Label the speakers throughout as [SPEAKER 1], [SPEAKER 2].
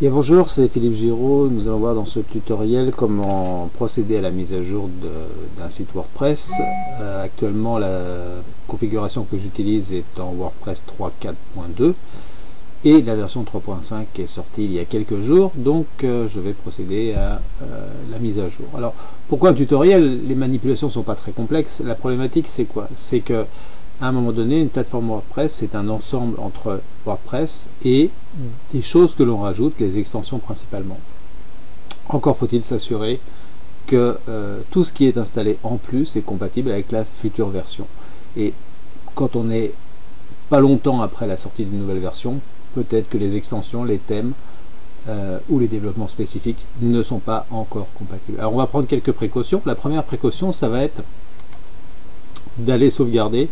[SPEAKER 1] Et bonjour, c'est Philippe Giraud. Nous allons voir dans ce tutoriel comment procéder à la mise à jour d'un site WordPress. Actuellement, la configuration que j'utilise est en WordPress 3.4.2 et la version 3.5 est sortie il y a quelques jours, donc je vais procéder à la mise à jour. Alors, pourquoi un tutoriel? Les manipulations ne sont pas très complexes. La problématique, c'est quoi? C'est que à un moment donné, une plateforme WordPress, c'est un ensemble entre WordPress et des choses que l'on rajoute, les extensions principalement. Encore faut-il s'assurer que tout ce qui est installé en plus est compatible avec la future version. Et quand on n'est pas longtemps après la sortie d'une nouvelle version, peut-être que les extensions, les thèmes ou les développements spécifiques ne sont pas encore compatibles. Alors on va prendre quelques précautions. La première précaution, ça va être d'aller sauvegarder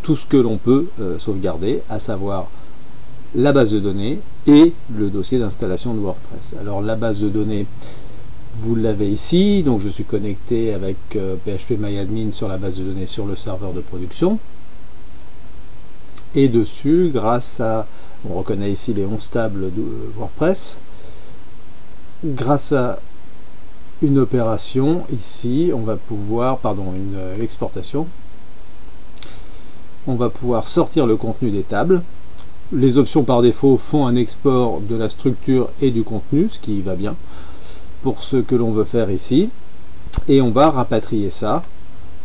[SPEAKER 1] tout ce que l'on peut sauvegarder, à savoir la base de données et le dossier d'installation de WordPress. Alors la base de données, vous l'avez ici, donc je suis connecté avec PHPMyAdmin sur la base de données sur le serveur de production. Et dessus, grâce à, on reconnaît ici les 11 tables de WordPress, grâce à une opération ici, on va pouvoir, une exportation, on va pouvoir sortir le contenu des tables. Les options par défaut font un export de la structure et du contenu, ce qui va bien pour ce que l'on veut faire ici. Et on va rapatrier ça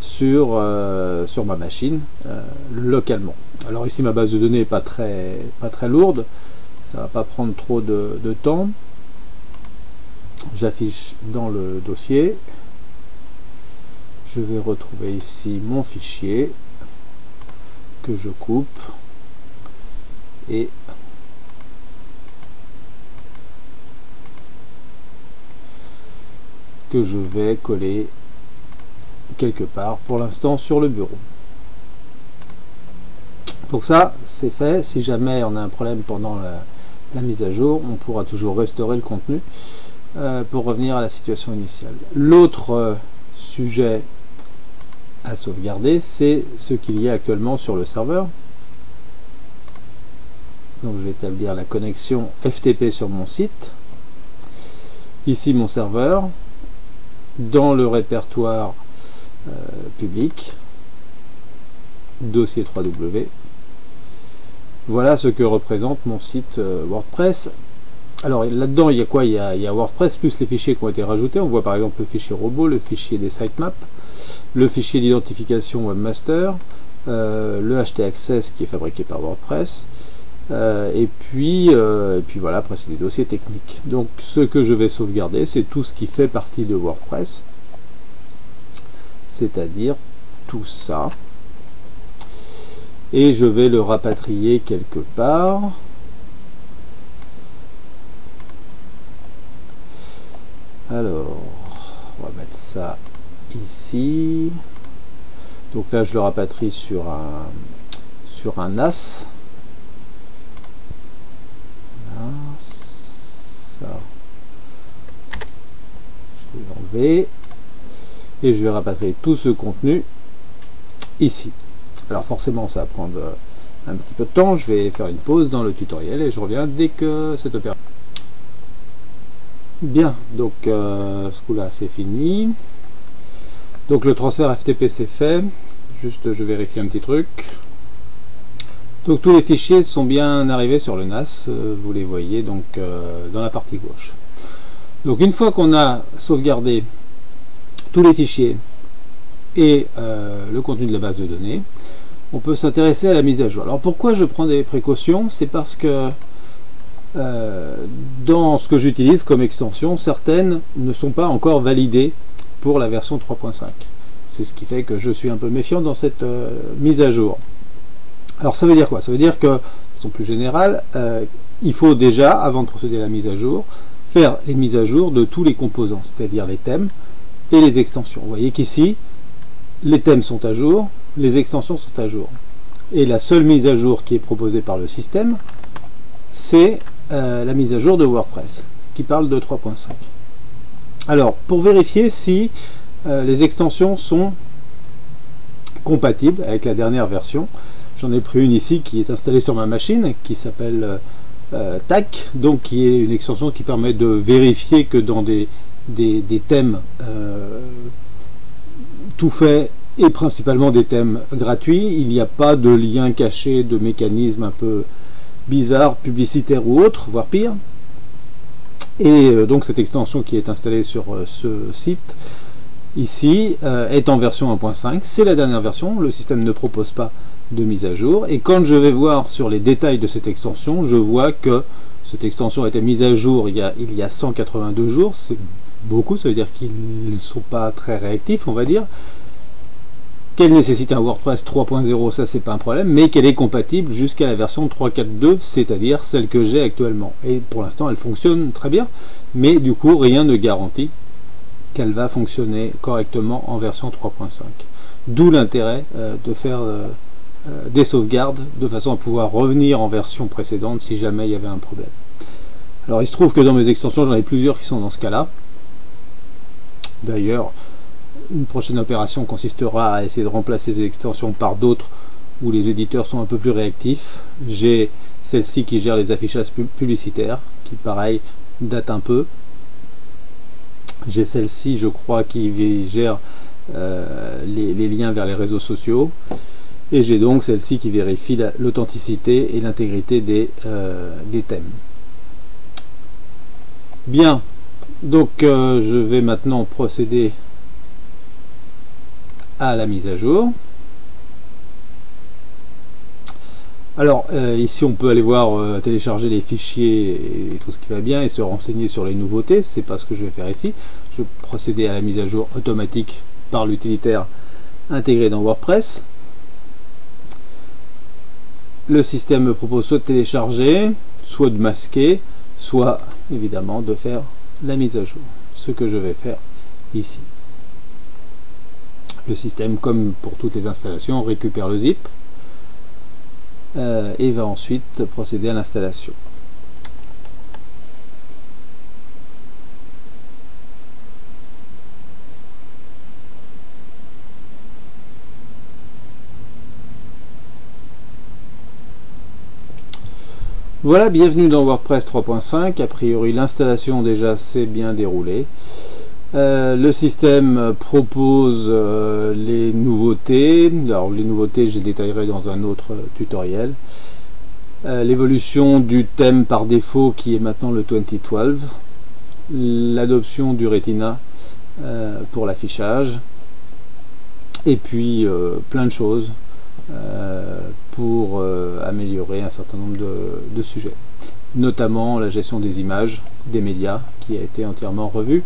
[SPEAKER 1] sur ma machine localement. Alors ici ma base de données n'est pas très lourde, ça va pas prendre trop de temps. J'affiche dans le dossier, je vais retrouver ici mon fichier que je coupe et que je vais coller quelque part pour l'instant sur le bureau. Donc ça c'est fait. Si jamais on a un problème pendant la mise à jour, on pourra toujours restaurer le contenu pour revenir à la situation initiale. L'autre sujet à sauvegarder, c'est ce qu'il y a actuellement sur le serveur. Donc je vais établir la connexion FTP sur mon site. Ici mon serveur, dans le répertoire public, dossier 3W. Voilà ce que représente mon site WordPress. Alors là-dedans il y a quoi? Il y a WordPress plus les fichiers qui ont été rajoutés. On voit par exemple le fichier robot, le fichier des sitemaps, le fichier d'identification webmaster, le htaccess qui est fabriqué par WordPress, et puis voilà, après c'est des dossiers techniques. Donc ce que je vais sauvegarder, c'est tout ce qui fait partie de WordPress, c'est-à-dire tout ça, et je vais le rapatrier quelque part. Alors on va mettre ça ici. Donc là je le rapatrie sur un NAS. Là, ça. Je vais l'enlever et je vais rapatrier tout ce contenu ici. Alors forcément ça va prendre un petit peu de temps. Je vais faire une pause dans le tutoriel et je reviens dès que cette opération. Bien, donc ce coup-là c'est fini. Donc le transfert FTP c'est fait. Juste je vérifie un petit truc. Donc tous les fichiers sont bien arrivés sur le NAS. Vous les voyez donc dans la partie gauche. Donc une fois qu'on a sauvegardé tous les fichiers et le contenu de la base de données, on peut s'intéresser à la mise à jour. Alors pourquoi je prends des précautions? C'est parce que dans ce que j'utilise comme extension, certaines ne sont pas encore validées pour la version 3.5. C'est ce qui fait que je suis un peu méfiant dans cette mise à jour. Alors ça veut dire quoi? Ça veut dire que, de façon plus générale, il faut déjà, avant de procéder à la mise à jour, faire les mises à jour de tous les composants, c'est-à-dire les thèmes et les extensions. Vous voyez qu'ici, les thèmes sont à jour, les extensions sont à jour. Et la seule mise à jour qui est proposée par le système, c'est la mise à jour de WordPress, qui parle de 3.5. Alors, pour vérifier si les extensions sont compatibles avec la dernière version, j'en ai pris une ici qui est installée sur ma machine, qui s'appelle TAC, donc qui est une extension qui permet de vérifier que dans des thèmes tout faits, et principalement des thèmes gratuits, il n'y a pas de lien caché, de mécanisme un peu bizarre, publicitaire ou autre, voire pire. Et donc cette extension qui est installée sur ce site ici est en version 1.5, c'est la dernière version, le système ne propose pas de mise à jour, et quand je vais voir sur les détails de cette extension, je vois que cette extension a été mise à jour il y a 182 jours, c'est beaucoup, ça veut dire qu'ils ne sont pas très réactifs, on va dire, qu'elle nécessite un WordPress 3.0, ça c'est pas un problème, mais qu'elle est compatible jusqu'à la version 3.4.2, c'est-à-dire celle que j'ai actuellement. Et pour l'instant elle fonctionne très bien, mais du coup rien ne garantit qu'elle va fonctionner correctement en version 3.5. D'où l'intérêt de faire des sauvegardes de façon à pouvoir revenir en version précédente si jamais il y avait un problème. Alors il se trouve que dans mes extensions j'en ai plusieurs qui sont dans ce cas-là. D'ailleurs, une prochaine opération consistera à essayer de remplacer ces extensions par d'autres où les éditeurs sont un peu plus réactifs. J'ai celle-ci qui gère les affichages publicitaires, qui pareil date un peu. J'ai celle-ci, je crois, qui gère les liens vers les réseaux sociaux. Et j'ai donc celle-ci qui vérifie l'authenticité et l'intégrité des thèmes. Bien, donc je vais maintenant procéder à la mise à jour. Alors ici on peut aller voir télécharger les fichiers et tout ce qui va bien et se renseigner sur les nouveautés. C'est pas ce que je vais faire ici. Je vais procéder à la mise à jour automatique par l'utilitaire intégré dans WordPress. Le système me propose soit de télécharger, soit de masquer, soit évidemment de faire la mise à jour, ce que je vais faire ici. Le système, comme pour toutes les installations, récupère le zip et va ensuite procéder à l'installation. Voilà, bienvenue dans WordPress 3.5. A priori, l'installation déjà s'est bien déroulée. Le système propose les nouveautés. Alors les nouveautés, je les détaillerai dans un autre tutoriel. L'évolution du thème par défaut qui est maintenant le 2012. L'adoption du Retina pour l'affichage. Et puis plein de choses pour améliorer un certain nombre de sujets. Notamment la gestion des images, des médias qui a été entièrement revue.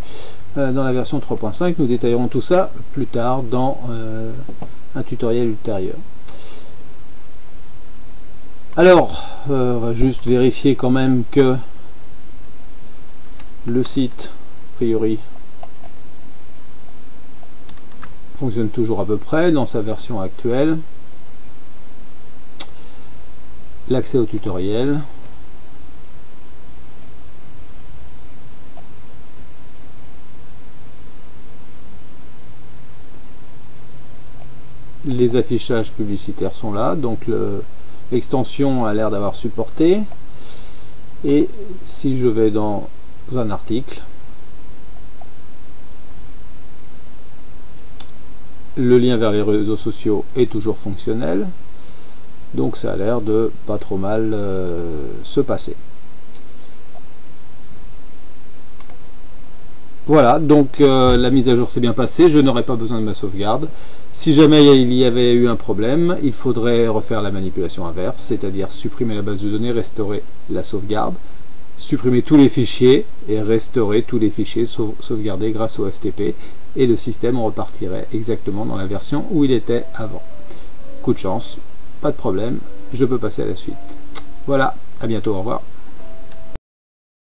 [SPEAKER 1] Dans la version 3.5, nous détaillerons tout ça plus tard dans un tutoriel ultérieur. Alors, on va juste vérifier quand même que le site, a priori, fonctionne toujours à peu près dans sa version actuelle. L'accès au tutoriel. Les affichages publicitaires sont là, donc l'extension a l'air d'avoir supporté. Et si je vais dans un article, le lien vers les réseaux sociaux est toujours fonctionnel, donc ça a l'air de pas trop mal se passer. Voilà, donc la mise à jour s'est bien passée, je n'aurai pas besoin de ma sauvegarde. Si jamais il y avait eu un problème, il faudrait refaire la manipulation inverse, c'est-à-dire supprimer la base de données, restaurer la sauvegarde, supprimer tous les fichiers et restaurer tous les fichiers sauvegardés grâce au FTP, et le système repartirait exactement dans la version où il était avant. Coup de chance, pas de problème, je peux passer à la suite. Voilà, à bientôt, au revoir.